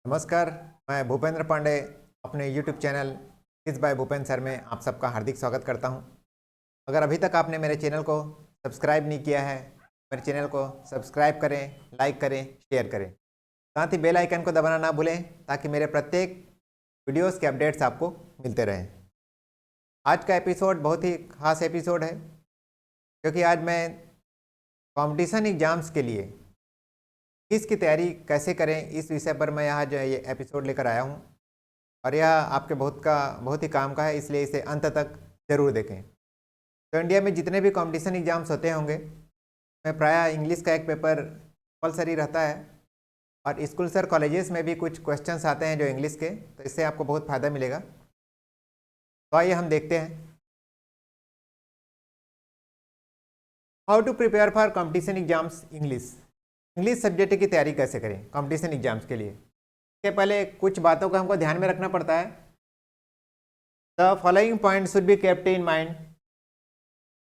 नमस्कार। मैं भूपेंद्र पांडे अपने YouTube चैनल किस बाय भूपेंद्र सर में आप सबका हार्दिक स्वागत करता हूं। अगर अभी तक आपने मेरे चैनल को सब्सक्राइब नहीं किया है, मेरे चैनल को सब्सक्राइब करें, लाइक करें, शेयर करें। साथ ही बेल आइकन को दबाना ना भूलें ताकि मेरे प्रत्येक वीडियोस के अपडेट्स आपको मिलते रहें। आज का एपिसोड बहुत ही खास एपिसोड है क्योंकि आज मैं कॉम्पिटिशन एग्ज़ाम्स के लिए इसकी तैयारी कैसे करें इस विषय पर मैं यहाँ जो है ये एपिसोड लेकर आया हूँ और यह आपके बहुत ही काम का है, इसलिए इसे अंत तक ज़रूर देखें। तो इंडिया में जितने भी कंपटीशन एग्ज़ाम्स होते होंगे में प्रायः इंग्लिश का एक पेपर कंपलसरी रहता है और स्कूल सर कॉलेजेस में भी कुछ क्वेश्चंस आते हैं जो इंग्लिश के, तो इससे आपको बहुत फ़ायदा मिलेगा। तो आइए हम देखते हैं how to prepare for competition exams English subject की तैयारी कैसे करें कंपटीशन एग्जाम्स के लिए। इसके पहले कुछ बातों का हमको ध्यान में रखना पड़ता है। The following point should be kept in mind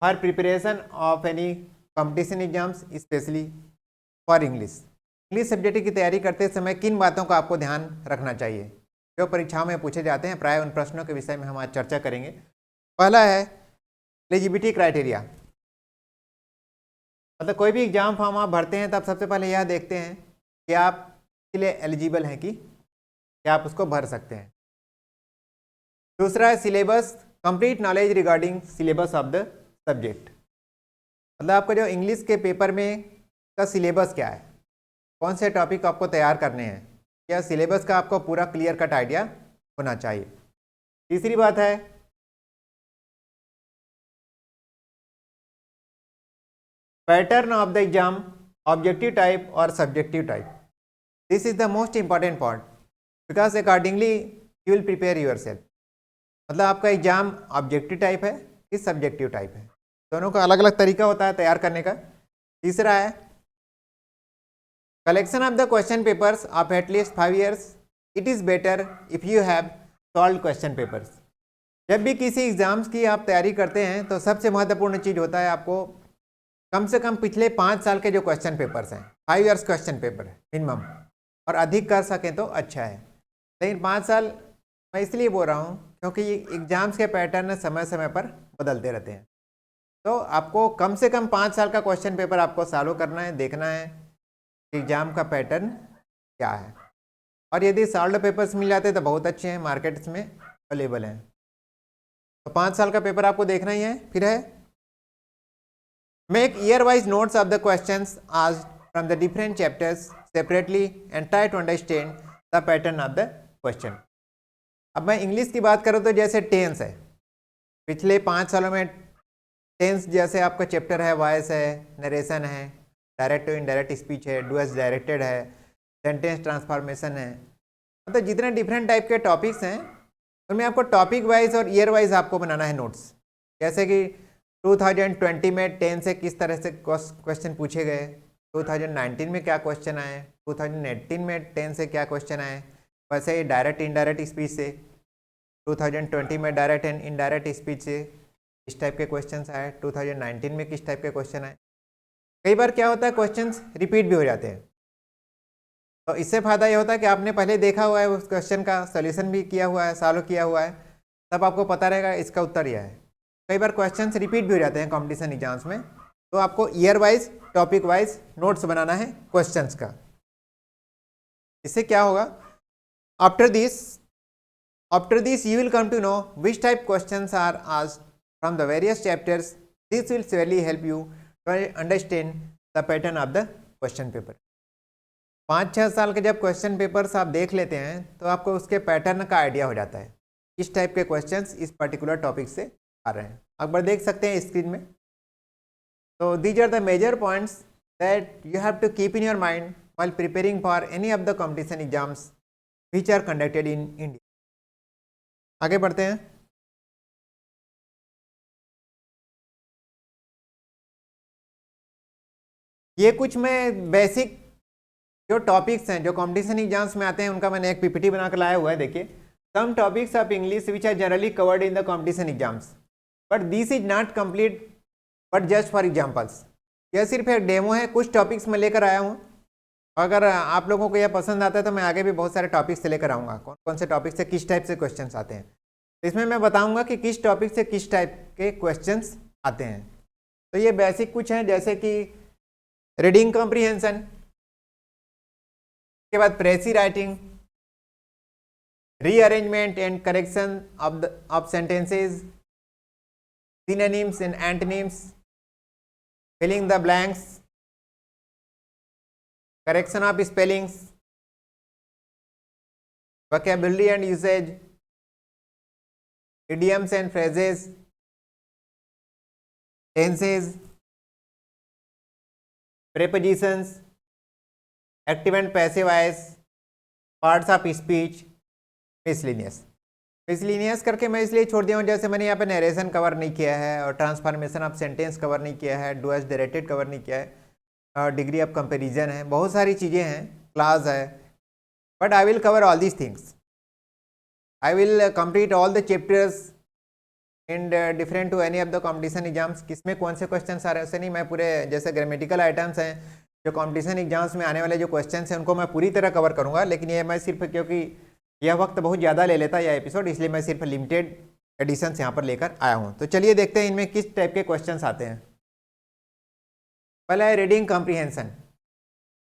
for preparation of any competition exams specially for English subject की तैयारी करते समय किन बातों का आपको ध्यान रखना चाहिए जो परीक्षाओं में पूछे जाते हैं। प्राय उन प्रश्नों के विषय में हम आज चर्चा करेंगे। पहला है एलिजिबिलिटी क्राइटेरिया, मतलब कोई भी एग्जाम फॉर्म आप भरते हैं तब सबसे पहले यह देखते हैं कि आप इसके लिए एलिजिबल हैं कि आप उसको भर सकते हैं। दूसरा है syllabus, complete knowledge regarding syllabus of the subject, मतलब आपको जो इंग्लिश के पेपर में का सिलेबस क्या है, कौन से टॉपिक आपको तैयार करने हैं, क्या सिलेबस का आपको पूरा क्लियर कट आइडिया होना चाहिए। तीसरी बात है pattern of the exam, objective type और subjective type. This is the most important part because accordingly you will prepare yourself. मतलब आपका एग्जाम ऑब्जेक्टिव टाइप है कि सब्जेक्टिव टाइप है, दोनों का अलग अलग तरीका होता है तैयार करने का। तीसरा है collection of the question papers of at least 5 years। It is better if you have solve question papers. जब भी किसी एग्जाम्स की आप तैयारी करते हैं तो सबसे महत्वपूर्ण चीज़ होता है आपको कम से कम पिछले 5 साल के जो क्वेश्चन पेपर्स हैं, 5 years क्वेश्चन पेपर है मिनिमम, और अधिक कर सकें तो अच्छा है। लेकिन 5 साल मैं इसलिए बोल रहा हूँ क्योंकि एग्जाम्स के पैटर्न समय समय पर बदलते रहते हैं, तो आपको कम से कम 5 साल का क्वेश्चन पेपर आपको सॉल्व करना है, देखना है एग्जाम का पैटर्न क्या है। और यदि सॉल्व पेपर्स मिल जाते तो बहुत अच्छे हैं, मार्केट्स में अवेलेबल हैं। तो 5 साल का पेपर आपको देखना ही है। फिर है make year wise notes of the questions asked from the different chapters separately and try to understand the pattern of the question। अब मैं इंग्लिश की बात करूँ तो जैसे टेंस है, पिछले 5 सालों में टेंस जैसे आपका चैप्टर है, वॉइस है, नरेशन है, डायरेक्ट टू इनडायरेक्ट स्पीच है, डूअर्स डायरेक्टेड है, सेंटेंस ट्रांसफॉर्मेशन है, मतलब जितने डिफरेंट टाइप के टॉपिक्स हैं उनमें आपको टॉपिक वाइज और ईयर वाइज आपको बनाना है नोट्स। जैसे कि 2020 में 10 से किस तरह से क्वेश्चन पूछे गए, 2019 में क्या क्वेश्चन आए, 2018 में 10 से क्या क्वेश्चन आए, वैसे ही डायरेक्ट इनडायरेक्ट स्पीच से 2020 में डायरेक्ट एंड इनडायरेक्ट स्पीच से इस टाइप के क्वेश्चंस आए, 2019 में किस टाइप के क्वेश्चन आए। कई बार क्या होता है क्वेश्चंस रिपीट भी हो जाते हैं, तो इससे फ़ायदा ये होता है कि आपने पहले देखा हुआ है उस क्वेश्चन का सॉल्यूशन भी किया हुआ है, सॉल्व किया हुआ है, तब आपको पता रहेगा इसका उत्तर यह है। कई बार क्वेश्चंस रिपीट भी हो जाते हैं कंपटीशन एग्जाम्स में, तो आपको year wise topic wise notes बनाना है क्वेश्चंस का। इससे क्या होगा, after this you will come to know which type questions are asked from the various chapters. This will surely help you to understand the pattern of the question paper. 5-6 साल के जब question papers आप देख लेते हैं तो आपको उसके पैटर्न का आइडिया हो जाता है किस टाइप के क्वेश्चंस इस पर्टिकुलर टॉपिक से आ रहे हैं। अकबर देख सकते हैं स्क्रीन में। तो these are the major points that you have to keep in your mind while preparing for any of the competition exams which are conducted in India. आगे बढ़ते हैं। ये कुछ मैं बेसिक जो टॉपिक्स हैं जो कंपटीशन एग्जाम्स में आते हैं उनका मैंने एक पीपीटी बना कर लाया हुआ है। देखिए, some topics of English which are generally covered in the competition exams but this is not complete but just for examples. यह सिर्फ एक डेमो है, कुछ टॉपिक्स मैं लेकर आया हूँ अगर आप लोगों को यह पसंद आता है तो मैं आगे भी बहुत सारे टॉपिक से लेकर आऊँगा, कौन कौन से टॉपिक से किस टाइप से क्वेश्चंस आते हैं। तो इसमें मैं बताऊंगा कि किस टॉपिक से किस टाइप के क्वेश्चंस आते हैं। तो ये बेसिक कुछ हैं, जैसे कि रीडिंग कॉम्प्रिहेंशन, के बाद precis writing, rearrangement and correction of sentences, synonyms and antonyms, filling the blanks, correction of spellings, vocabulary and usage, idioms and phrases, tenses, prepositions, active and passive voice, parts of speech, miscellaneous. Miscellaneous करके मैं इसलिए छोड़ दिया हूँ, जैसे मैंने यहाँ पे नरेशन कवर नहीं किया है और ट्रांसफॉर्मेशन ऑफ सेंटेंस कवर नहीं किया है, डू एज डायरेक्टेड कवर नहीं किया है, और डिग्री ऑफ कंपैरिजन है, बहुत सारी चीज़ें हैं, क्लास है, but I will cover all these things. I will complete all the chapters and different to any of the competition exams. किसमें कौन से क्वेश्चन आ रहे हैं उससे नहीं, मैं पूरे जैसे ग्रामेटिकल आइटम्स हैं जो कंपटीशन एग्जाम्स में आने वाले जो क्वेश्चन हैं उनको मैं पूरी तरह कवर करूंगा, लेकिन ये मैं सिर्फ क्योंकि यह वक्त बहुत ज़्यादा ले लेता है यह एपिसोड, इसलिए मैं सिर्फ लिमिटेड एडिशंस यहाँ पर लेकर आया हूँ. तो चलिए देखते हैं इनमें किस टाइप के क्वेश्चन आते हैं. पहला है रीडिंग कॉम्प्रीहेंशन.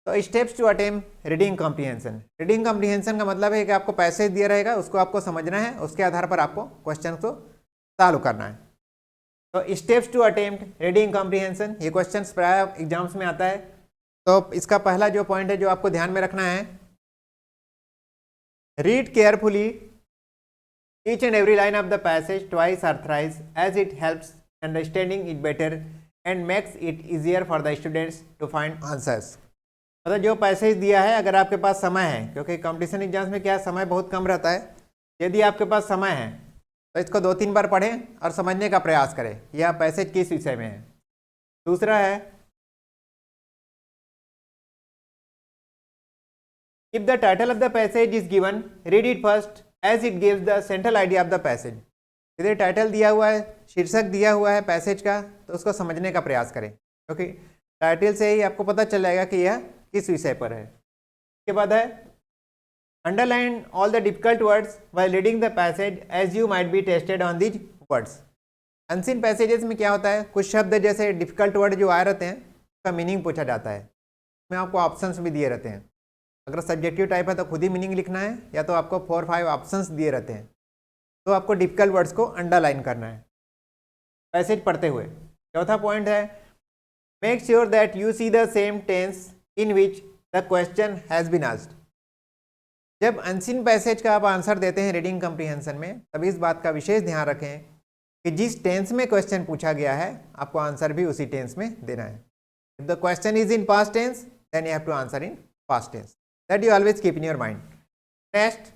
तो steps to attempt reading comprehension. Reading comprehension का मतलब है कि आपको पैसेज दिया रहेगा, उसको आपको समझना है, उसके आधार पर आपको क्वेश्चन को सॉल्व करना है. तो steps to attempt reading comprehension, ये क्वेश्चन प्राय एग्जाम्स में आता है. तो इसका पहला जो पॉइंट है जो आपको ध्यान में रखना है, read carefully each and every line of the passage twice और thrice as it helps understanding it better and makes it easier for the students to find answers. मतलब जो पैसेज दिया है, अगर आपके पास समय है, क्योंकि कंपटीशन एग्जाम्स में क्या समय बहुत कम रहता है, यदि आपके पास समय है तो इसको 2-3 बार पढ़ें और समझने का प्रयास करें यह पैसेज किस विषय में है. दूसरा है, if the title of the passage is given read it first as it gives the central idea of the passage. यदि टाइटल दिया हुआ है, शीर्षक दिया हुआ है पैसेज का, तो उसको समझने का प्रयास करें, क्योंकि टाइटल से ही आपको पता चल जाएगा कि यह किस विषय पर है. इसके बाद है, underline all the difficult words while reading the passage as you might be tested on these words. Unseen passages में क्या होता है, कुछ शब्द जैसे डिफिकल्ट वर्ड जो आए रहते हैं उसका मीनिंग पूछा जाता है, इसमें आपको ऑप्शंस भी दिए रहते हैं. अगर सब्जेक्टिव टाइप है तो खुद ही मीनिंग लिखना है, या तो आपको 4-5 ऑप्शंस दिए रहते हैं, तो आपको डिफिकल्ट वर्ड्स को अंडरलाइन करना है पैसेज पढ़ते हुए. चौथा पॉइंट है, make sure that you see the same tense in which the question has been asked. जब अनसीन पैसेज का आप आंसर देते हैं रीडिंग कॉम्प्रीहेंशन में, तभी इस बात का विशेष ध्यान रखें कि जिस टेंस में क्वेश्चन पूछा गया है आपको आंसर भी उसी टेंस में देना है. If the question is in past tense then you have to answer in past tense. That you always keep in your mind. Next,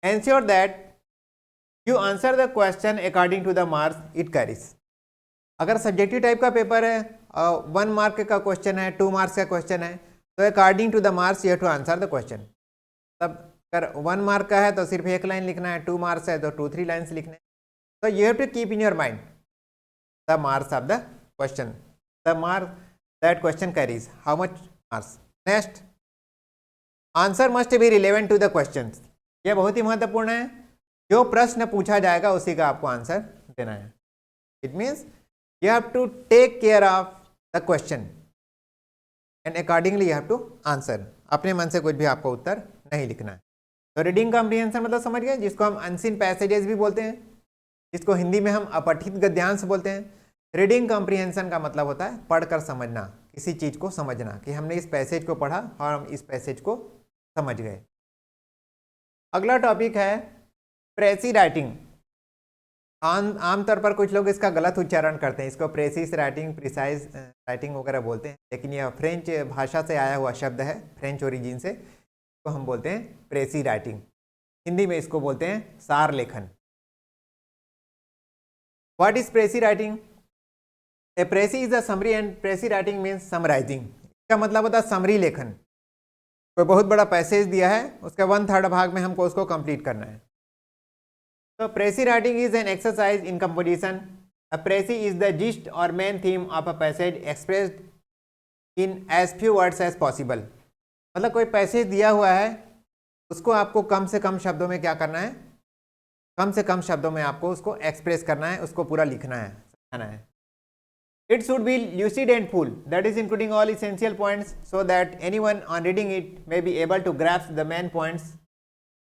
ensure that you answer the question according to the marks it carries. अगर subjective type का paper है, 1 mark का question है, 2 marks का question है, तो according to the marks you have to answer the question. तब अगर 1 मार्क का है तो सिर्फ 1 लाइन लिखना है, 2 मार्क्स है तो 2-3 लाइन्स लिखने हैं. तो you have to keep in your mind the marks of the question, the mark that question carries, how much marks. Next, answer must be relevant to the question. यह बहुत ही महत्वपूर्ण है, जो प्रश्न पूछा जाएगा उसी का आपको आंसर देना है. It means you have to take care of the question and accordingly you have to answer. अपने मन से कुछ भी आपको उत्तर नहीं लिखना है. तो रीडिंग कॉम्प्रीहेंशन मतलब समझ गए, जिसको हम अनसीन पैसेजेस भी बोलते हैं, जिसको हिंदी में हम अपठित गद्यांश बोलते हैं. रीडिंग कॉम्प्रीहेंशन का मतलब होता है पढ़कर समझना, किसी चीज़ को समझना, कि हमने इस पैसेज को पढ़ा और हम इस पैसेज को समझ गए. अगला टॉपिक है प्रेसी राइटिंग. आमतौर पर कुछ लोग इसका गलत उच्चारण करते हैं, इसको प्रेसिस राइटिंग, प्रिसाइज राइटिंग वगैरह बोलते हैं, लेकिन यह फ्रेंच भाषा से आया हुआ शब्द है, फ्रेंच ओरिजिन से, तो हम बोलते हैं प्रेसी राइटिंग. हिंदी में इसको बोलते हैं सार लेखन. What is precis writing? A precis is the summary and precis writing means summarising. इसका मतलब होता है समरी लेखन. कोई बहुत बड़ा पैसेज दिया है, उसका 1/3 भाग में हमको उसको कंप्लीट करना है. So précis writing is an exercise in composition. A précis is the gist or main theme of a passage expressed in as few words as possible. मतलब कोई पैसेज दिया हुआ है, उसको आपको कम से कम शब्दों में क्या करना है, कम से कम शब्दों में आपको उसको एक्सप्रेस करना है, उसको पूरा लिखना है, समझाना है। It should be lucid and full, that is including all essential points, so that anyone on reading it may be able to grasp the main points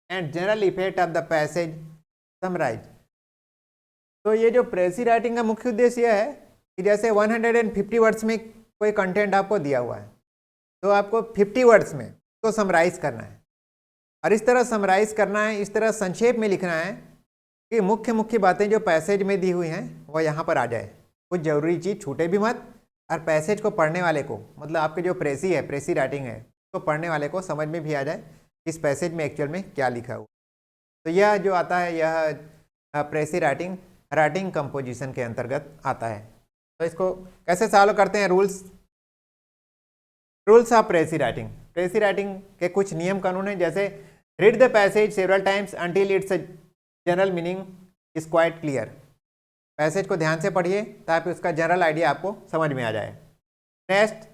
and general effect of the passage summarized। तो ये जो प्रेसी writing का मुख्य उद्देश्य यह है कि जैसे 150 वर्ड्स में कोई कंटेंट आपको दिया हुआ है, तो आपको 50 वर्ड्स में उसको समराइज करना है, और इस तरह समराइज करना है, इस तरह संक्षेप में लिखना है कि मुख्य मुख्य बातें जो पैसेज में दी हुई हैं वह यहाँ पर आ जाए, कुछ ज़रूरी चीज़ छूटे भी मत, और पैसेज को पढ़ने वाले को, मतलब आपके जो प्रेसी है, प्रेसी राइटिंग है, तो पढ़ने वाले को समझ में भी आ जाए इस पैसेज में एक्चुअल में क्या लिखा हुआ। तो यह जो आता है, यह प्रेसी राइटिंग राइटिंग कंपोजिशन के अंतर्गत आता है। तो इसको कैसे सॉल्व करते हैं, रूल्स ऑफ प्रेसी राइटिंग। प्रेसी राइटिंग के कुछ नियम कानून हैं, जैसे read the passage several times until it's general meaning is quite clear. Passage को ध्यान से पढ़िए ताकि उसका जनरल आइडिया आपको समझ में आ जाए। Next,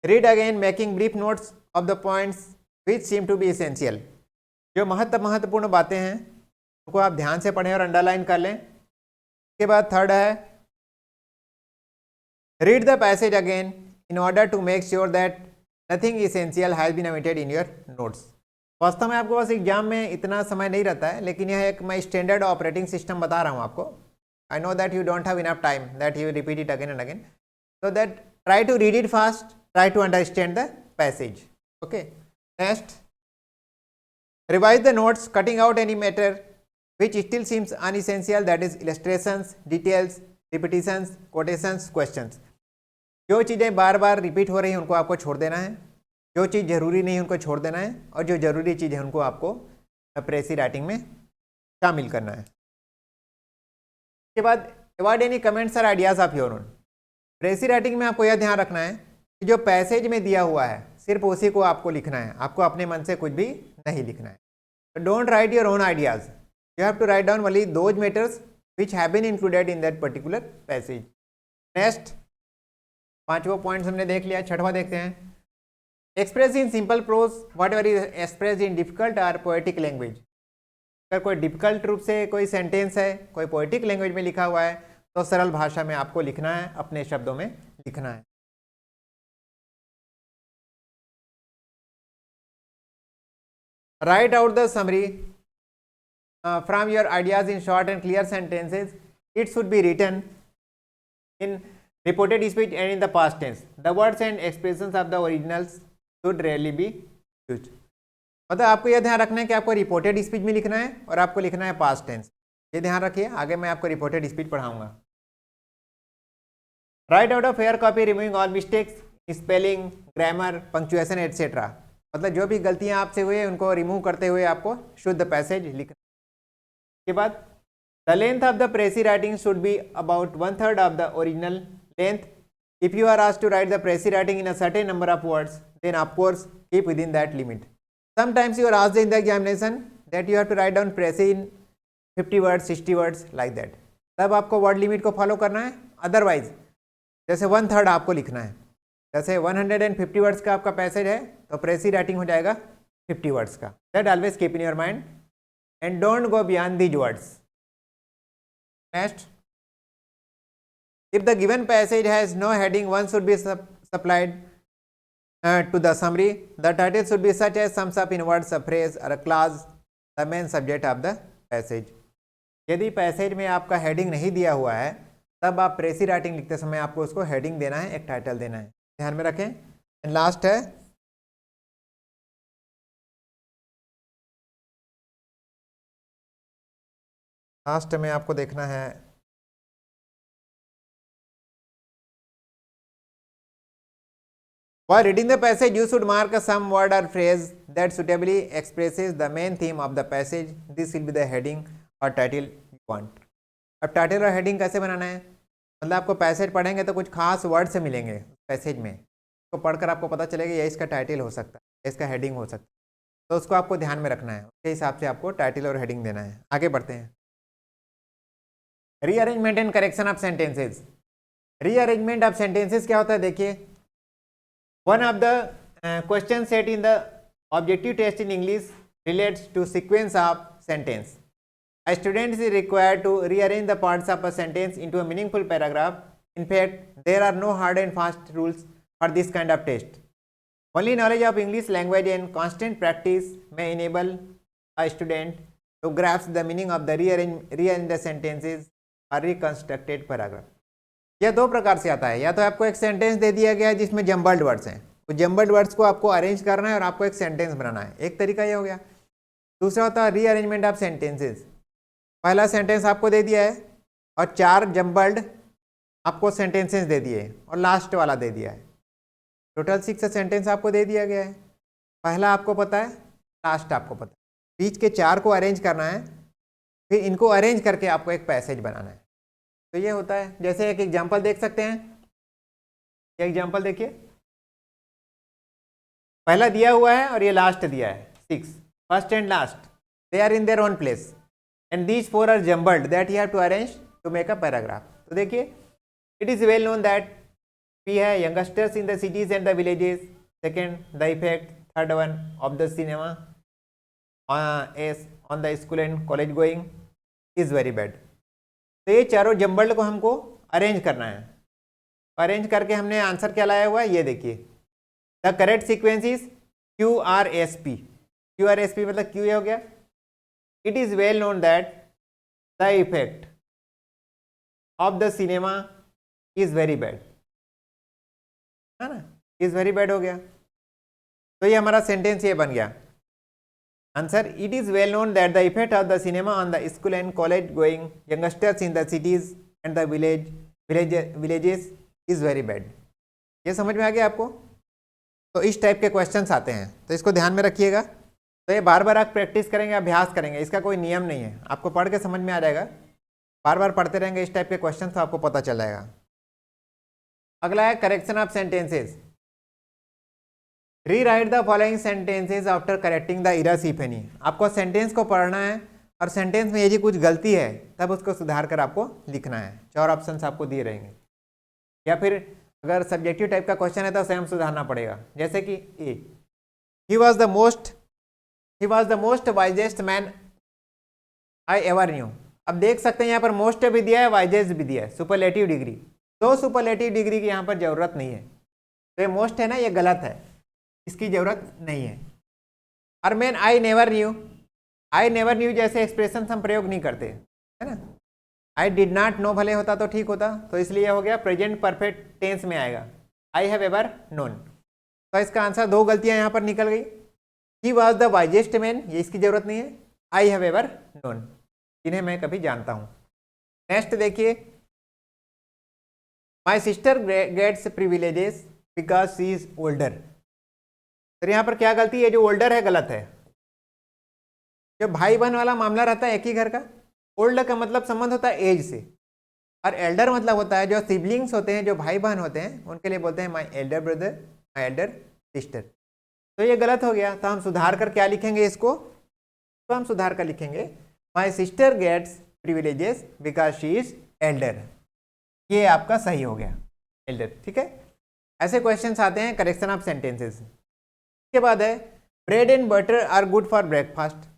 read again making brief notes of the points which seem to be essential. जो महत्वपूर्ण बातें हैं उनको आप ध्यान से पढ़ें और अंडरलाइन कर लें। इसके बाद थर्ड है, read the passage again in order to make sure that nothing essential has been omitted in your notes. वास्तव में आपको बस एग्जाम में इतना समय नहीं रहता है, लेकिन यह एक मैं स्टैंडर्ड ऑपरेटिंग सिस्टम बता रहा हूँ आपको। I know that you don't have enough time that you repeat it again and again, so that try to read it fast, try to understand the passage. Okay, next, revise the notes cutting out any matter which still seems unessential, that is illustrations, details, repetitions, quotations, questions. जो चीज़ें बार बार repeat हो रही हैं उनको आपको छोड़ देना है, जो चीज़ ज़रूरी नहीं है उनको छोड़ देना है, और जो ज़रूरी चीज़ है उनको आपको प्रेसी राइटिंग में शामिल करना है। इसके बाद अवॉइड एनी कमेंट्स और ideas of your own. प्रेसी writing में आपको यह ध्यान रखना है कि जो पैसेज में दिया हुआ है सिर्फ उसी को आपको लिखना है, आपको अपने मन से कुछ भी नहीं लिखना है। Don't write your own ideas, you have to write down only those matters which have been included in that particular passage. Next, 5वां पॉइंट्स हमने देख लिया, 6वां देखते हैं। Express in simple prose whatever is express in difficult और poetic language. अगर कोई डिफिकल्ट रूप से कोई सेंटेंस है, कोई पोएटिक लैंग्वेज में लिखा हुआ है, तो सरल भाषा में आपको लिखना है, अपने शब्दों में लिखना है। Write out the summary from your ideas in short and clear sentences. It should be written in reported speech and in the past tense. The words and expressions of the originals should rarely be used. मतलब आपको यह ध्यान रखना है कि आपको reported speech में लिखना है और आपको लिखना है पास्ट टेंस। ये ध्यान रखिए, आगे मैं आपको रिपोर्टेड स्पीच पढ़ाऊंगा। Right out of fair copy removing all mistakes, spelling, grammar, punctuation etcetera. मतलब जो भी गलतियां आपसे हुई उनको रिमूव करते हुए आपको शुद्ध पैसेज लिखना। के बाद the length of the प्रेसी writing should be about 1/3 of the original length. If you are asked to write the pressy writing in a certain number of words, then of course keep within that limit. Sometimes you are asked in the examination that you have to write down pressy in 50 words, 60 words like that. तब आपको word limit को follow करना है, otherwise जैसे 1/3 आपको लिखना है। जैसे 150 वर्ड्स का आपका पैसेज है तो प्रेसी राइटिंग हो जाएगा 50 वर्ड्स का। That always keep in your mind and don't go beyond these words. Next, if the given passage has no heading, one should be supplied to the summary. The title should be such as sums up in words, a phrase or a clause the main subject of the passage. यदि passage में आपका heading नहीं दिया हुआ है तब आप प्रेसी writing लिखते समय आपको उसको हेडिंग देना है, एक टाइटल देना है, ध्यान में रखें। एंड लास्ट है लास्ट में आपको देखना है while reading the passage you should mark some word or phrase that suitably expresses the main theme of the passage. This will be the heading or title you want. अब title और heading कैसे बनाना है, मतलब आपको passage पढ़ेंगे तो कुछ खास वर्ड से मिलेंगे पैसेज में, तो पढ़कर आपको पता चलेगा ये इसका टाइटल हो सकता है, इसका हेडिंग हो सकता है, तो उसको आपको ध्यान में रखना है, उसके हिसाब से आपको टाइटल और हेडिंग देना है। आगे बढ़ते हैं। Rearrangement and correction of sentences. Rearrangement of sentences क्या होता है देखिए, one of the question set in the objective test in English relates to sequence of sentence. A student is required to rearrange the parts of a sentence into a meaningful paragraph. In fact, there are no hard and fast rules for this kind of test. Only knowledge of English language and constant practice may enable a student to grasp the meaning of the rearrange the sentences or reconstructed paragraph. यह दो प्रकार से आता है, या तो आपको एक सेंटेंस दे दिया गया है जिसमें जम्बल्ड वर्ड्स हैं, तो जम्बल्ड वर्ड्स को आपको अरेंज करना है और आपको एक सेंटेंस बनाना है, एक तरीका ये हो गया। दूसरा होता है रीअरेंजमेंट ऑफ सेंटेंसेस। पहला सेंटेंस आपको दे दिया है और 4 जम्बल्ड आपको सेंटेंसेस दे दिए और लास्ट वाला दे दिया है, टोटल 6 सेंटेंस आपको दे दिया गया है। पहला आपको पता है, लास्ट आपको पता है, बीच के 4 को अरेंज करना है, फिर इनको अरेंज करके आपको एक पैसेज बनाना है। तो ये होता है, जैसे एक एग्जाम्पल देख सकते हैं, एग्जाम्पल देखिए, पहला दिया हुआ है और ये लास्ट दिया है 6, first and last, they are in their own place and these 4 are jumbled that you have to arrange to make a paragraph. तो देखिए, it is well known that P है youngsters in the cities and the villages, second the effect, third one of the cinema on the school and college going is very bad. तो ये चारों jumbled को हमको arrange करना है, arrange करके हमने आंसर क्या लाया हुआ है, ये देखिए, the correct sequence is QRSP। QRSP मतलब क्यू हो गया, it is well known that the effect of the cinema is very bad, है ना, इज़ वेरी बैड हो गया। तो ये हमारा सेंटेंस ये बन गया answer, it is well known that the effect of the cinema on the school and college going youngsters in the cities and the villages is very bad. ये समझ में आ गया आपको? तो इस टाइप के क्वेश्चंस आते हैं, तो इसको ध्यान में रखिएगा। तो ये बार बार आप प्रैक्टिस करेंगे, अभ्यास करेंगे, इसका कोई नियम नहीं है, आपको पढ़ के समझ में आ जाएगा, बार बार पढ़ते रहेंगे इस टाइप के क्वेश्चन तो आपको पता चल जाएगा। अगला है correction of sentences. Rewrite the following sentences after correcting the errors if any. आपको सेंटेंस को पढ़ना है और सेंटेंस में यदि कुछ गलती है तब उसको सुधार कर आपको लिखना है। 4 ऑप्शंस आपको दिए रहेंगे, या फिर अगर सब्जेक्टिव टाइप का क्वेश्चन है तो स्वयं सुधारना पड़ेगा। जैसे कि A, he was the most wisest man I ever knew. अब देख सकते हैं यहाँ पर मोस्ट भी दिया है, वाइजेस्ट भी दिया है, सुपरलेटिव डिग्री। 2 सुपरलेटिव डिग्री की यहाँ पर जरूरत नहीं है, तो ये मोस्ट है ना, ये गलत है, इसकी जरूरत नहीं है। और मैन आई नेवर न्यू जैसे एक्सप्रेशन हम प्रयोग नहीं करते, है ना। आई डिड नॉट नो भले होता तो ठीक होता, तो इसलिए हो गया प्रेजेंट परफेक्ट टेंस में आएगा, आई हैव एवर नोन। तो इसका आंसर 2 गलतियां यहाँ पर निकल गई। ही वॉज द वाइजेस्ट मैन, ये इसकी जरूरत नहीं है, आई हैव एवर नोन, इन्हें मैं कभी जानता हूँ। नेक्स्ट देखिए, my sister gets privileges because she is older. तो यहाँ पर क्या गलती है, जो ओल्डर है गलत है। जो भाई बहन वाला मामला रहता है एक ही घर का, ओल्ड का मतलब संबंध होता है एज से, और एल्डर मतलब होता है जो सिबलिंग्स होते हैं, जो भाई बहन होते हैं, उनके लिए बोलते हैं my elder brother, my elder sister. तो ये गलत हो गया, तो हम सुधार कर क्या लिखेंगे इसको, तो हम सुधार कर लिखेंगे my sister gets privileges because she is elder. ये आपका सही हो गया, एल्डर, ठीक है। ऐसे क्वेश्चंस आते हैं करेक्शन ऑफ सेंटेंसेस। इसके बाद है bread and butter are good for breakfast.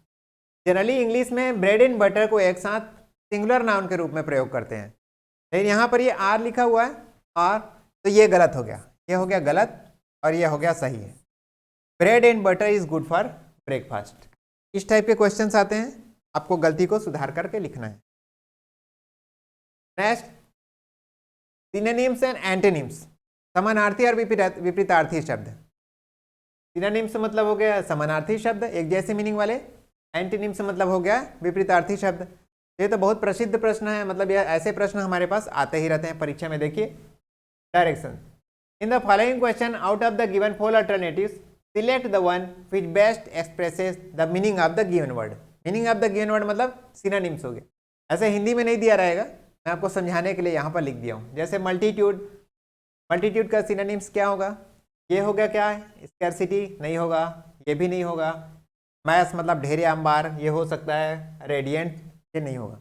Generally English में ब्रेड एंड बटर को एक साथ सिंगुलर नाउन के रूप में प्रयोग करते हैं, लेकिन यहाँ पर ये आर लिखा हुआ है, आर, तो ये गलत हो गया, ये हो गया गलत और ये हो गया सही है। Bread and butter is good for breakfast. इस टाइप के क्वेश्चंस आते हैं, आपको गलती को सुधार करके लिखना है। नेक्स्ट, सिनोनिम्स एंड एंटोनिम्स, समानार्थी और विपरीतार्थी शब्द। सिनोनिम्स मतलब हो गया समानार्थी शब्द, एक जैसे मीनिंग वाले। एंटोनिम्स मतलब हो गया विपरीतार्थी शब्द। ये तो बहुत प्रसिद्ध प्रश्न है, मतलब ये ऐसे प्रश्न हमारे पास आते ही रहते हैं परीक्षा में। देखिए, direction, in the following question out of the given 4 alternatives select the one which best expresses the meaning of the given word. Meaning of the given word मतलब सिनोनिम्स हो गया। ऐसे हिंदी में नहीं दिया रहेगा, मैं आपको समझाने के लिए यहाँ पर लिख दिया हूँ। जैसे मल्टीट्यूड, मल्टीट्यूड का सिनोनिम्स क्या होगा, ये हो गया क्या है, स्कैरसिटी नहीं होगा, ये भी नहीं होगा। मैस मतलब ढेरे अंबार, ये हो सकता है। रेडिएंट, ये नहीं होगा।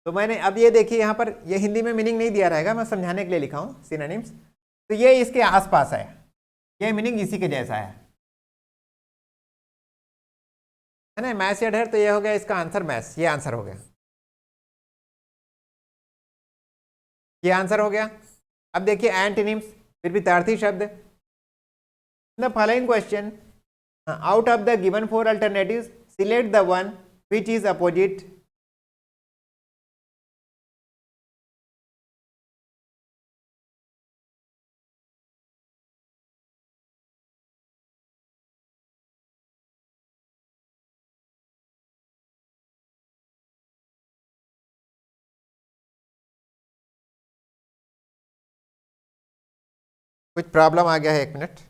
तो मैंने अब ये देखिए यहाँ पर ये हिंदी में मीनिंग नहीं दिया रहेगा, मैं समझाने के लिए लिखा हूँ सिनोनिम्स। तो ये इसके आसपास है, ये मीनिंग इसी के जैसा है ना। मैस या ढेर, तो ये हो गया इसका आंसर मैस, ये आंसर हो गया, ये आंसर हो गया। अब देखिए एंटोनिम्स, फिर भी तार्थी शब्द। The following question out of the given 4 alternatives select the one which is opposite कुछ प्रॉब्लम आ गया है, 1 मिनट।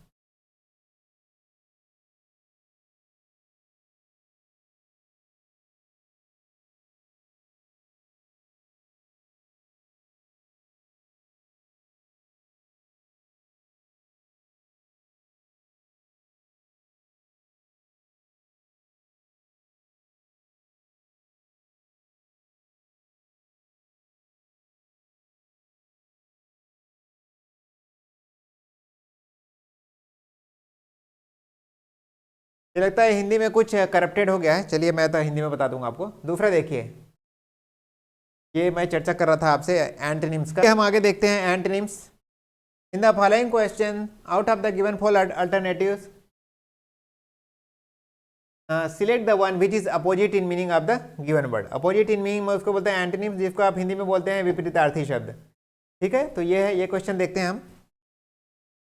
ये लगता है हिंदी में कुछ करप्टेड हो गया है, चलिए मैं तो हिंदी में बता दूंगा आपको। दूसरा देखिए, ये मैं चर्चा कर रहा था आपसे एंटोनिम्स का, हम आगे देखते हैं antonyms. In the following question out of the given 4 alternatives select the one which is opposite in meaning of the given word. Opposite in meaning में उसको बोलते हैं एंटोनिम्स, जिसको आप हिंदी में बोलते हैं विपरीतार्थी शब्द। ठीक है, तो ये है, ये क्वेश्चन देखते हैं हम।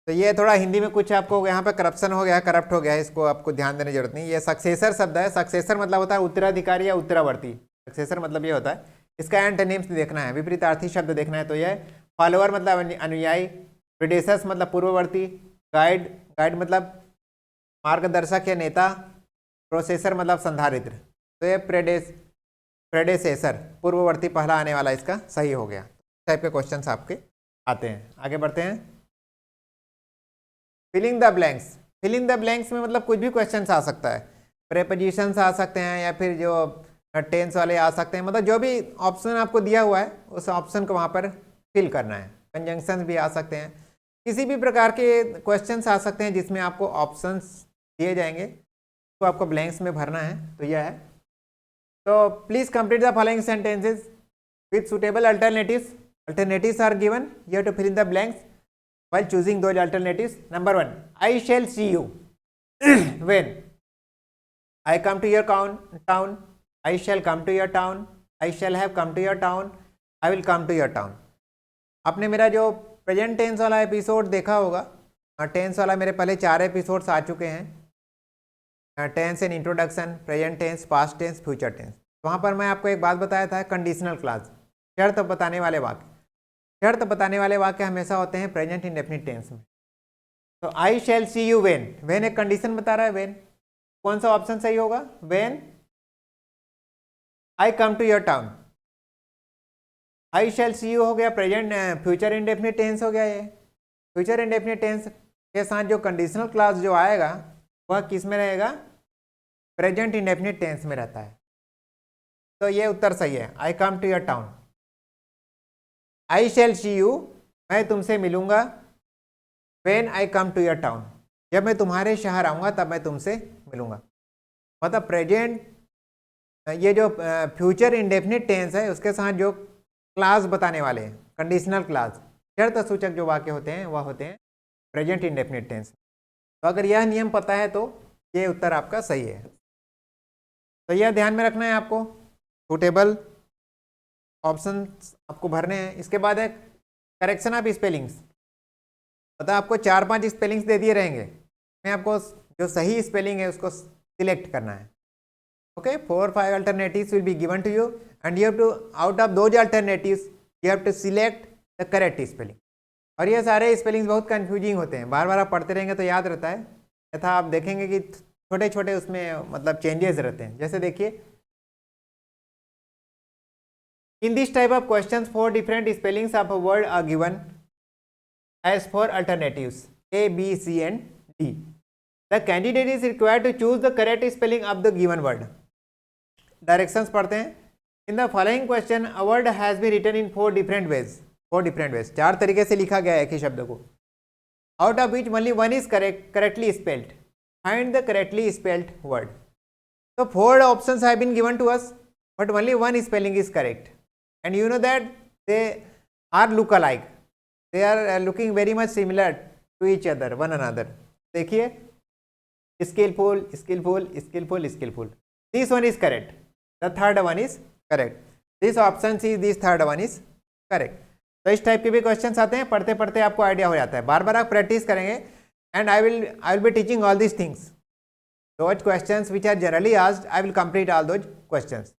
तो ये थोड़ा हिंदी में कुछ आपको यहाँ पे करप्शन हो गया है, करप्ट हो गया है, इसको आपको ध्यान देने की जरूरत नहीं। ये सक्सेसर शब्द है, सक्सेसर मतलब होता है उत्तराधिकारी या उत्तरावर्ती, सक्सेसर मतलब ये होता है। इसका एंटोनिम्स देखना है, विपरीतार्थी शब्द देखना है। तो ये फॉलोअर मतलब अनुयायी, प्रेडेसर्स मतलब पूर्ववर्ती, गाइड, गाइड मतलब मार्गदर्शक या नेता, प्रोसेसर मतलब संधारित्र। तो ये प्रेडेसेसर, पूर्ववर्ती पहला आने वाला इसका सही हो गया। टाइप के क्वेश्चंस आपके आते हैं। आगे बढ़ते हैं, filling the blanks. Filling the blanks में मतलब कुछ भी क्वेश्चंस आ सकता है, प्रेपोजिशंस आ सकते हैं या फिर जो टेंस वाले आ सकते हैं, मतलब जो भी ऑप्शन आपको दिया हुआ है उस ऑप्शन को वहाँ पर फिल करना है। कंजंक्शंस भी आ सकते हैं, किसी भी प्रकार के क्वेश्चंस आ सकते हैं जिसमें आपको ऑप्शंस दिए जाएंगे, तो आपको ब्लैंक्स में भरना है। तो यह है, तो please complete the following sentences with suitable alternatives. Alternatives are given, you have to fill in the blanks while choosing those alternatives. Number 1, I shall see you when I come to your town. I shall come to your town. I shall have come to your town. I will come to your town. आपने मेरा जो present tense वाला episode देखा होगा, tense वाला मेरे पहले 4 episodes आ चुके हैं, tense and introduction, present tense, past tense, future tense. वहाँ पर मैं आपको एक बात बताया था, कंडीशनल क्लॉज, शर्त बताने वाले वाक्य। शर्त बताने वाले वाक्य हमेशा होते हैं प्रेजेंट इंडेफिनिट टेंस में। तो I shall see you when, when एक कंडीशन बता रहा है, वेन। कौन सा ऑप्शन सही होगा? When I come to your town. I shall see you हो गया प्रेजेंट, फ्यूचर इंडेफिनिट टेंस हो गया। ये फ्यूचर इंडेफिनिट टेंस के साथ जो कंडीशनल क्लॉज जो आएगा वह किस में रहेगा? प्रेजेंट इंडेफिनिट टेंस में रहता है। तो ये उत्तर सही है, I come to your town. I shall see you, मैं तुमसे मिलूंगा, when I come to your town, जब मैं तुम्हारे शहर आऊँगा तब मैं तुमसे मिलूंगा। मतलब प्रेजेंट, ये जो फ्यूचर इंडेफिनिट टेंस है उसके साथ जो क्लास बताने वाले हैं, कंडीशनल क्लास, शर्त सूचक जो वाक्य होते हैं वह होते हैं प्रेजेंट इंडेफिनिट टेंस। तो अगर यह नियम पता है तो ये उत्तर आपका सही है। तो यह ध्यान में रखना है आपको, सूटेबल ऑप्शन आपको भरने हैं। इसके बाद है करेक्शन ऑफ स्पेलिंग्स। पता आपको 4-5 स्पेलिंग्स दे दिए रहेंगे, मैं आपको जो सही स्पेलिंग है उसको सिलेक्ट करना है। Okay, 4-5 alternatives will be given to you and you have to, out of those alternatives you have to select the correct spelling। और ये सारे स्पेलिंग्स बहुत कंफ्यूजिंग होते हैं, बार बार आप पढ़ते रहेंगे तो याद रहता है, तथा आप देखेंगे कि छोटे छोटे उसमें मतलब चेंजेस रहते हैं। जैसे देखिए, in this type of questions 4 different spellings of a word are given as 4 alternatives A, B, C and D. The candidate is required to choose the correct spelling of the given word। Directions पढ़ते हैं, in the following question a word has been written in 4 different ways, 4 तरीके से लिखा गया है एक ही शब्द को, out of which only one is correctly spelled, find the correctly spelled word. तो 4 options have been given to us but only one spelling is correct and you know that they are look alike, they are looking very much similar to each other, one another. देखिए, skilful skilful skilful skilful, this one is correct, the third one is correct, this option C this third one is correct. तो इस type के भी questions आते हैं, पढ़ते पढ़ते आपको आइडिया हो जाता है, बार बार आप प्रैक्टिस करेंगे and I will be teaching all these things. Those questions which are generally asked I will complete all those questions.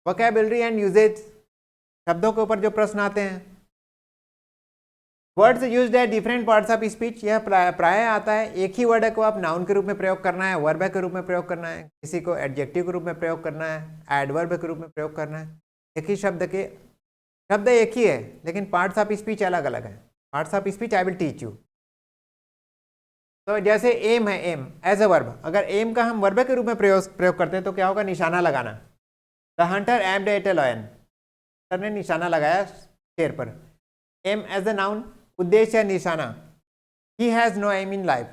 Vocabulary and usages, शब्दों के ऊपर जो प्रश्न आते हैं। Words used at different parts of speech, यह प्राय आता है, एक ही वर्ड को आप नाउन के रूप में प्रयोग करना है, वर्ब के रूप में प्रयोग करना है, किसी को एडजेक्टिव के रूप में प्रयोग करना है, एडवर्ब के रूप में प्रयोग करना है। एक ही शब्द एक ही है लेकिन पार्ट्स ऑफ स्पीच अलग अलग है। Parts of speech I will teach you. तो जैसे एम है, एम एज अ वर्ब, अगर एम का हम वर्ब के रूप में प्रयोग करते हैं तो क्या होगा, निशाना लगाना। The hunter aimed at a lion, sir ने निशाना लगाया शेर पर। एम एज अ नाउन, उद्देश्य निशाना। He has no aim in life,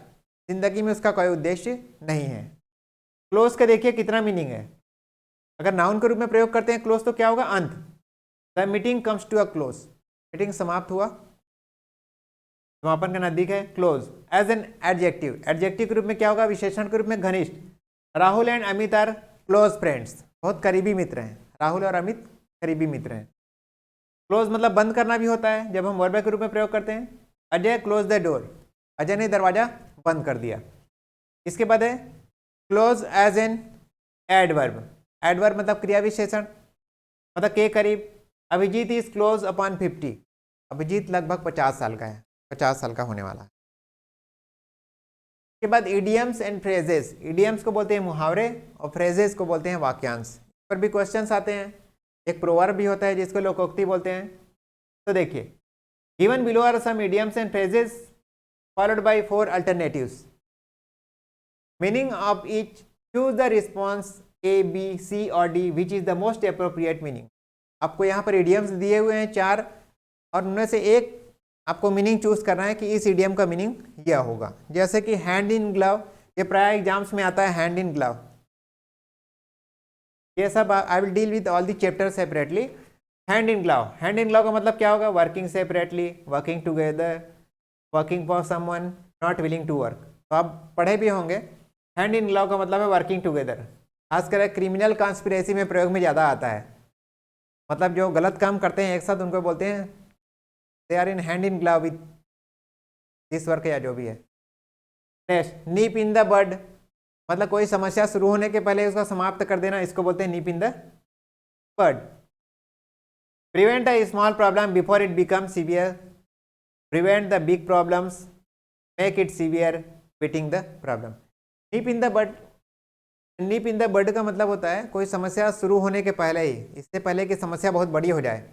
जिंदगी में उसका कोई उद्देश्य नहीं है। क्लोज का देखिए कितना मीनिंग है, अगर नाउन के रूप में प्रयोग करते हैं क्लोज तो क्या होगा, अंत। The meeting comes to a close, meeting समाप्त हुआ, समापन के नजदीक है, close. As an adjective, adjective के रूप में क्या होगा, विशेषण के रूप में घनिष्ठ। Rahul and Amit are close friends, बहुत करीबी मित्र हैं, राहुल और अमित करीबी मित्र हैं। क्लोज मतलब बंद करना भी होता है जब हम वर्ब के रूप में प्रयोग करते हैं। Ajay close the door, Ajay ने दरवाजा बंद कर दिया। इसके बाद है close as an adverb, adverb मतलब क्रिया विशेषण, मतलब के करीब। Abhijit is close upon 50, Abhijit लगभग 50 साल का है, 50 साल का होने वाला है। इसके बाद इडियम्स एंड फ्रेजेस, इडियम्स को बोलते हैं मुहावरे और फ्रेजेस को बोलते हैं वाक्यांश। इस पर भी क्वेश्चंस आते हैं। एक प्रोवर्ब भी होता है जिसको लोकोक्ति बोलते हैं। तो देखिए, given below are some idioms and phrases followed by 4 alternatives, meaning of each, choose the response A B C और D which is the most appropriate meaning. आपको यहाँ पर इडियम्स दिए हुए हैं 4 और उनमें से एक आपको मीनिंग चूज करना है कि इस इडियम का मीनिंग यह होगा। जैसे कि हैंड इन ग्लव, ये प्राय एग्जाम्स में आता है, हैंड इन ग्लव। ये सब I will deal with all the chapter separately. Hand in glove, hand in glove का मतलब क्या होगा, working separately, working together, working for someone, not willing to work. तो आप पढ़े भी होंगे, हैंड इन ग्लव का मतलब है वर्किंग टुगेदर। खासकर क्रिमिनल कॉन्स्पिरेसी में प्रयोग में ज़्यादा आता है, मतलब जो गलत काम करते हैं एक साथ उनको बोलते हैं they are in hand in glove with this work या जो भी है। नेक्स्ट, नीप इन द बड, मतलब कोई समस्या शुरू होने के पहले उसका समाप्त कर देना, इसको बोलते हैं nip in the bud. Prevent a small problem before it become severe, prevent the big problems, make it severe, beating the problem. Nip in the बड, नीप इन द बड का मतलब होता है कोई समस्या शुरू होने के पहले ही, इससे पहले कि समस्या बहुत बड़ी हो जाए,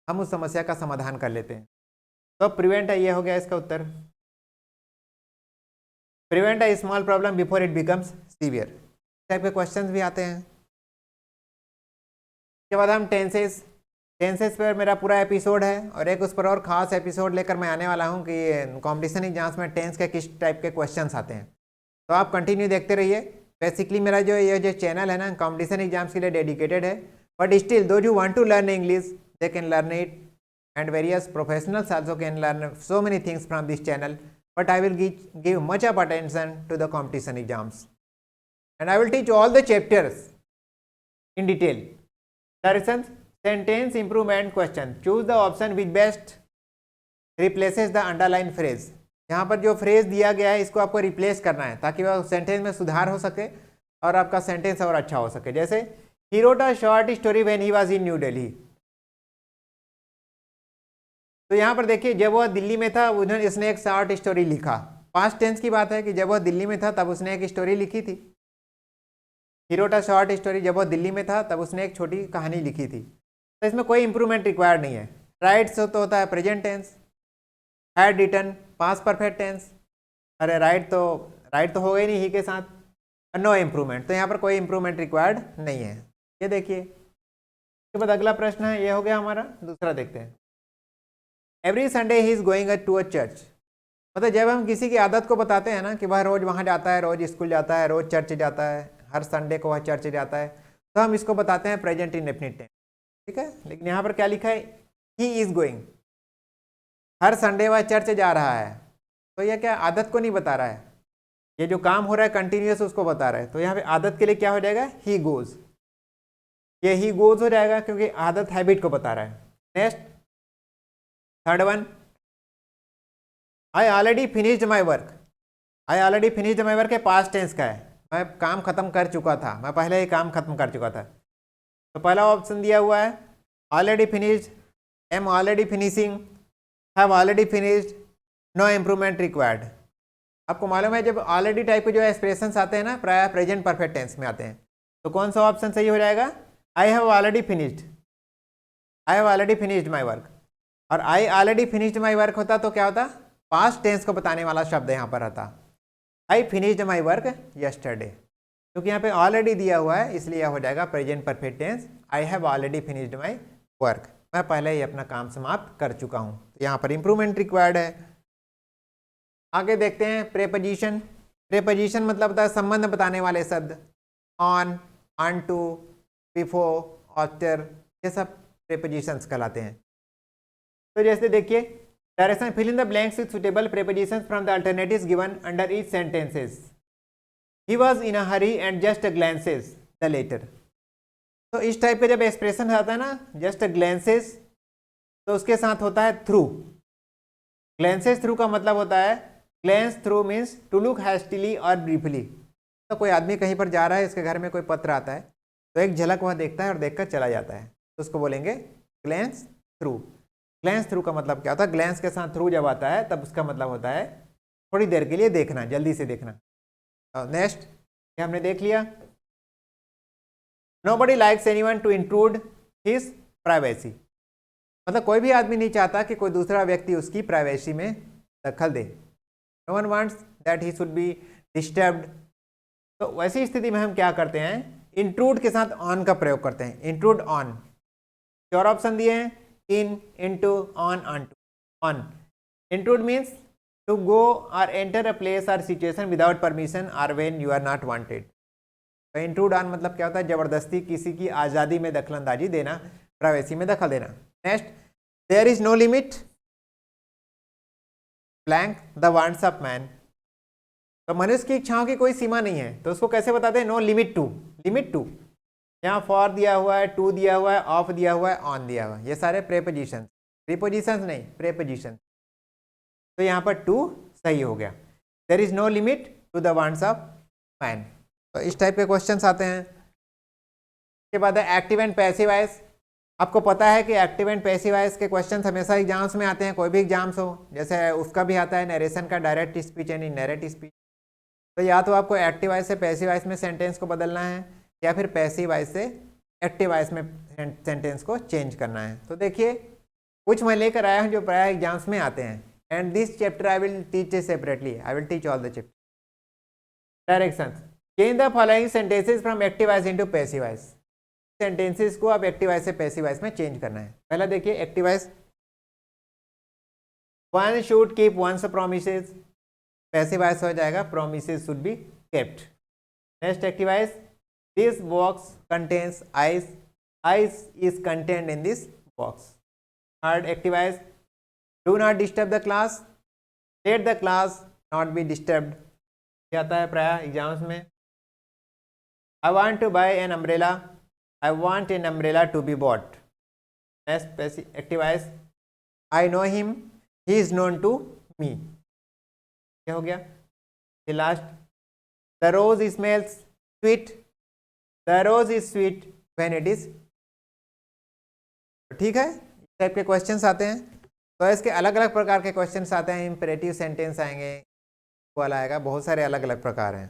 हम उस समस्या का समाधान कर लेते हैं। तो प्रिवेंट है, ये हो गया इसका उत्तर। Prevent a small problem before it becomes severe, type के क्वेश्चंस भी आते हैं। इसके बाद हम टेंसेस, टेंसेस पर मेरा पूरा एपिसोड है और एक उस पर और ख़ास एपिसोड लेकर मैं आने वाला हूं कि कॉम्पिटिशन एग्जाम्स में टेंस के किस टाइप के क्वेश्चंस आते हैं। तो आप कंटिन्यू देखते रहिए। बेसिकली मेरा जो ये जो चैनल है ना, कॉम्पिटिशन एग्जाम्स के लिए डेडिकेटेड है, but still those who want to learn English they can learn it and various professionals also can learn so many things from this channel, but I will give much of attention to the competition exams and I will teach all the chapters in detail. Directions, sentence improvement question, choose the option which best replaces the underlined phrase। यहाँ पर जो phrase दिया गया है इसको आपको replace करना है ताकि वह सेंटेंस में सुधार हो सके और आपका सेंटेंस और अच्छा हो सके। जैसे he wrote a short story when he was in New Delhi, तो यहाँ पर देखिए जब वह दिल्ली में था उन्होंने इसने एक शॉर्ट स्टोरी लिखा। पास्ट टेंस की बात है कि जब वह दिल्ली में था तब उसने एक स्टोरी लिखी थी। He wrote a short story, जब वह दिल्ली में था तब उसने एक छोटी कहानी लिखी थी। तो इसमें कोई इंप्रूवमेंट रिक्वायर्ड नहीं है। राइट्स तो होता है present tense, had written past perfect tense. अरे राइट तो होगा ही नहीं ही के साथ, नो इम्प्रूवमेंट, तो यहाँ पर कोई इम्प्रूवमेंट रिक्वायर्ड नहीं है। ये देखिए, इसके बाद अगला प्रश्न है, ये हो गया हमारा। दूसरा देखते हैं। Every Sunday he is going to a church, मतलब जब हम किसी की आदत को बताते हैं ना कि वह रोज वहाँ जाता है, रोज स्कूल जाता है, रोज चर्च जाता है, हर संडे को वह चर्च जाता है, तो हम इसको बताते हैं प्रेजेंट इंडेफिनिट टेंस, ठीक है। लेकिन यहाँ पर क्या लिखा है, ही इज गोइंग, हर संडे वह चर्च जा रहा है, तो यह क्या आदत को नहीं बता रहा है, ये जो काम हो रहा है कंटिन्यूअस उसको बता रहा है। तो यहाँ पे आदत के लिए क्या हो जाएगा, ही गोज, ये ही गोज हो जाएगा क्योंकि आदत हैबिट को बता रहा है। Next third one, I already finished my work, I already finished my work है पास्ट टेंस का है, मैं काम खत्म कर चुका था, मैं पहले ही काम खत्म कर चुका था। तो पहला ऑप्शन दिया हुआ है already finished, am already finishing, have already finished, no improvement required. आपको मालूम है जब ऑलरेडी टाइप के जो एक्सप्रेशंस आते हैं ना प्राय प्रेजेंट परफेक्ट टेंस में आते हैं, तो कौन सा ऑप्शन सही हो जाएगा, I have already finished, I have already finished my work. और I already finished my work होता तो क्या होता, पास्ट टेंस को बताने वाला शब्द यहाँ पर आता, I finished my work yesterday, क्योंकि यहाँ पे ऑलरेडी दिया हुआ है इसलिए यह हो जाएगा present perfect tense, I have already finished my work, मैं पहले ही अपना काम समाप्त कर चुका हूँ, तो यहाँ पर इंप्रूवमेंट रिक्वायर्ड है। आगे देखते हैं प्रेपोजिशन। प्रेपोजिशन मतलब होता है संबंध बताने वाले शब्द, on, on to, before, after, ये सब प्रेपोजिशंस कहलाते हैं। तो जैसे देखिए direction, fill in the blanks with suitable prepositions from the alternatives given under each sentences, he was in a hurry and just glances the letter. तो इस type के जब एक्सप्रेशन आता है ना जस्ट ग्लैंसेस, तो उसके साथ होता है थ्रू। ग्लैंसेस थ्रू का मतलब होता है, glance through means to look hastily और ब्रीफली। तो कोई आदमी कहीं पर जा रहा है, इसके घर में कोई पत्र आता है, तो एक झलक वह देखता है और देखकर चला जाता है, तो उसको बोलेंगे ग्लैंस थ्रू। ग्लैंस थ्रू का मतलब क्या होता है, ग्लैंस के साथ थ्रू जब आता है तब उसका मतलब होता है थोड़ी देर के लिए देखना, जल्दी से देखना। नेक्स्ट ये हमने देख लिया, nobody likes anyone to intrude his privacy, मतलब कोई भी आदमी नहीं चाहता कि कोई दूसरा व्यक्ति उसकी प्राइवेसी में दखल दे। No one wants that he should be disturbed. तो वैसी स्थिति में हम क्या करते हैं, इंट्रूड के साथ ऑन का प्रयोग करते हैं, इंट्रूड ऑन। चार ऑप्शन दिए हैं, in, into, on, on to, on. Intrude means to go और एंटर अ प्लेस और सिचुएशन विदाउट परमिशन और when you are not wanted. तो इंट्रूड ऑन मतलब क्या होता है, जबरदस्ती किसी की आज़ादी में दखलंदाजी देना, प्राइवेसी में दखल देना। Next, there is no limit blank the wants of man, तो मनुष्य की इच्छाओं की कोई सीमा नहीं है, तो उसको कैसे बताते हैं, no limit to. Limit to, यहाँ फॉर दिया हुआ है, टू दिया हुआ है, ऑफ दिया हुआ है, ऑन दिया हुआ है, ये सारे प्रेपोजिशन, प्रीपोजिशन नहीं प्रेपोजिशन। तो यहाँ पर टू सही हो गया, there is no limit to the wants of man. तो इस टाइप के क्वेश्चंस आते हैं। इसके बाद है एक्टिव एंड पैसिव वॉइस। आपको पता है कि एक्टिव एंड पैसिव वॉइस के क्वेश्चंस हमेशा एग्जाम्स में आते हैं, कोई भी एग्जाम्स हो, जैसे उसका भी आता है नरेशन का, direct speech and indirect speech. तो या तो आपको एक्टिव वॉइस से पैसिव वॉइस में सेंटेंस को बदलना है, या फिर पैसिव वॉइस से एक्टिव वॉइस में सेंटेंस को चेंज करना है। तो देखिए कुछ मैं लेकर आया हूँ जो प्राय एग्जाम्स में आते हैं, and this chapter I will teach separately, I will teach all the chapter. Directions, change the following sentences from active voice into passive voice. Sentences को आप एक्टिव वॉइस से पैसिव वॉइस में चेंज करना है। पहला देखिए active voice, one should keep once promises, passive voice हो जाएगा promises should be kept. Next active voice, this box contains ice, ice is content in this box. Third active voice, do not disturb the class, let the class not be disturbed, क्या आता है प्राय exams में। I want to buy an umbrella, I want an umbrella to be bought. Next active voice, I know him, he is known to me. क्या हो गया ये last, the rose smells sweet, the rose is sweet when it is। ठीक है, इस type के questions आते हैं। तो इसके अलग अलग प्रकार के क्वेश्चंस आते हैं, इंपेरेटिव सेंटेंस आएंगे, वाला आएगा, बहुत सारे अलग अलग प्रकार हैं।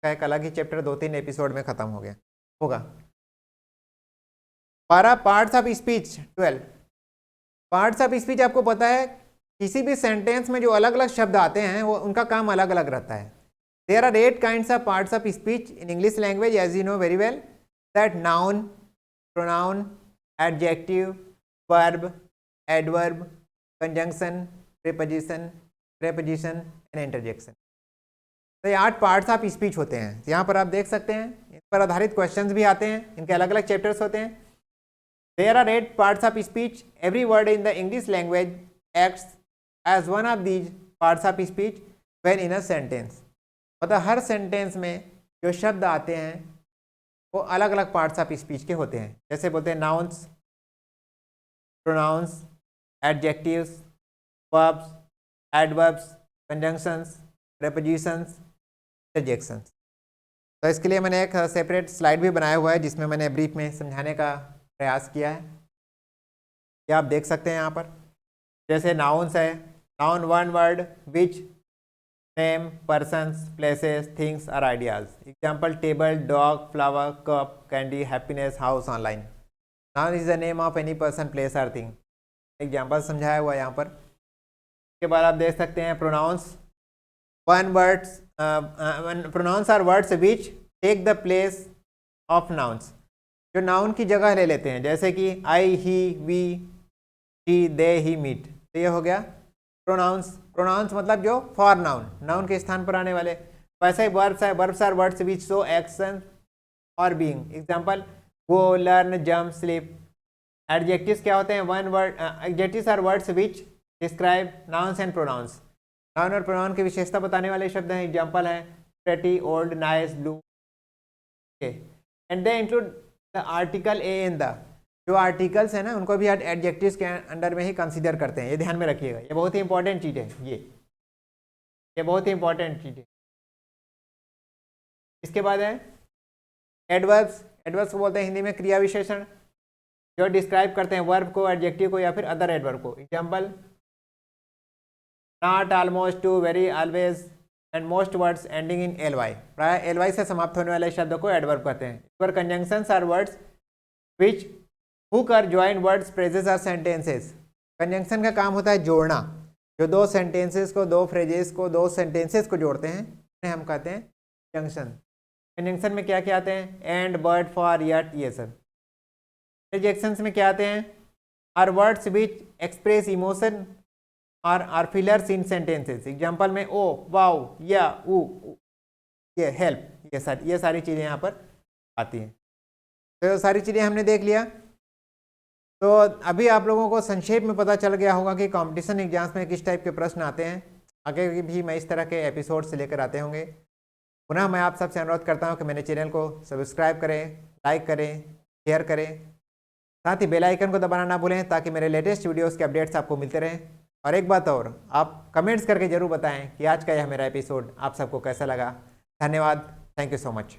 का एक अलग ही चैप्टर 2-3 एपिसोड में खत्म हो गया होगा। 12 parts of speech, 12 parts of speech. आपको पता है किसी भी सेंटेंस में जो अलग अलग शब्द आते हैं वो उनका काम अलग अलग रहता है। There are 8 kinds of parts of speech in English language, as you know very well, that noun, pronoun, adjective, verb, adverb, conjunction, preposition and interjection. तो ये 8 पार्ट्स ऑफ स्पीच होते हैं. यहाँ पर आप देख सकते हैं, इन पर आधारित क्वेश्चंस भी आते हैं, इनके अलग अलग चैप्टर्स होते हैं. There are 8 parts of speech. Every word in the English language acts as one of these parts of speech when in a sentence. मतलब हर सेंटेंस में जो शब्द आते हैं वो अलग अलग पार्ट्स ऑफ स्पीच के होते हैं. जैसे बोलते हैं nouns, pronouns, adjectives, verbs, adverbs, conjunctions, prepositions, interjections. तो इसके लिए मैंने एक सेपरेट स्लाइड भी बनाया हुआ है जिसमें मैंने ब्रीफ में समझाने का प्रयास किया है. ये आप देख सकते हैं यहाँ पर. जैसे नाउन्स है, noun one word which name persons places things और ideas. Example table, dog, flower, cup, candy, happiness, house, online. Noun is the name of any person, place और थिंग. एग्जाम्पल समझाया हुआ है यहाँ पर. इसके बाद आप देख सकते हैं pronouns. Pronouns are words which take the place of nouns. जो नाउन की जगह ले लेते हैं, जैसे कि I, he, we, she, they, he, meet. तो ये हो गया प्रोनाउंस. प्रोनाउंस मतलब जो फॉर नाउन, नाउन के स्थान पर आने वाले. वैसे ही वर्ब्स है, verbs are words which show action और being. Example go, learn, jump, sleep. Adjectives क्या होते हैं? One word. Adjectives are words which describe nouns and pronouns. Noun और प्रोनाउन की विशेषता बताने वाले शब्द हैं. एग्जाम्पल है pretty, old, nice, blue. And they include the article a an the. जो आर्टिकल्स है ना उनको भी एडजेक्टिव्स के अंडर में ही कंसीडर करते हैं. ये ध्यान में रखिएगा, ये बहुत ही इंपॉर्टेंट चीज़ है. ये बहुत ही इंपॉर्टेंट चीज़ है. इसके बाद है एडवर्ब्स. एडवर्ब्स को बोलते हैं हिंदी में क्रिया विशेषण, जो डिस्क्राइब करते हैं वर्ब को, एडजेक्टिव को या फिर अदर एडवर्ब को. Example not, almost, too, very, always and most words ending in L Y. प्राय एल वाई से समाप्त होने वाले शब्दों को एडवर्ब कहते हैं. पर conjunctions are words which hook और ज्वाइन वर्ड्स, फ्रेजेस और सेंटेंसेस. कंजंक्शन का काम होता है जोड़ना. जो दो सेंटेंसेस को, दो फ्रेजेस को, दो सेंटेंसेस को जोड़ते हैं उन्हें हम कहते हैं कंजंक्शन. कंजंक्शन में क्या क्या आते हैं? एंड, बट, फॉर, यट, ये सब. इंटरजेक्शंस में क्या आते हैं? Are words which express emotion और are fillers in sentences. Example में ओ, वाओ, या, ऊ, ये, हेल्प, ये सारी चीज़ें यहाँ पर आती हैं. तो सारी चीज़ें हमने देख लिया. तो अभी आप लोगों को संक्षेप में पता चल गया होगा कि कंपटीशन एग्जाम्स में किस टाइप के प्रश्न आते हैं. आगे भी मैं इस तरह के एपिसोड से लेकर आते होंगे. पुनः मैं आप सबसे अनुरोध करता हूं कि मेरे चैनल को सब्सक्राइब करें, लाइक करें, शेयर करें. साथ ही बेल आइकन को दबाना ना भूलें ताकि मेरे लेटेस्ट वीडियोज़ के अपडेट्स आपको मिलते रहें. और एक बात और, आप कमेंट्स करके ज़रूर बताएं कि आज का यह मेरा एपिसोड आप सबको कैसा लगा. धन्यवाद. Thank you so much.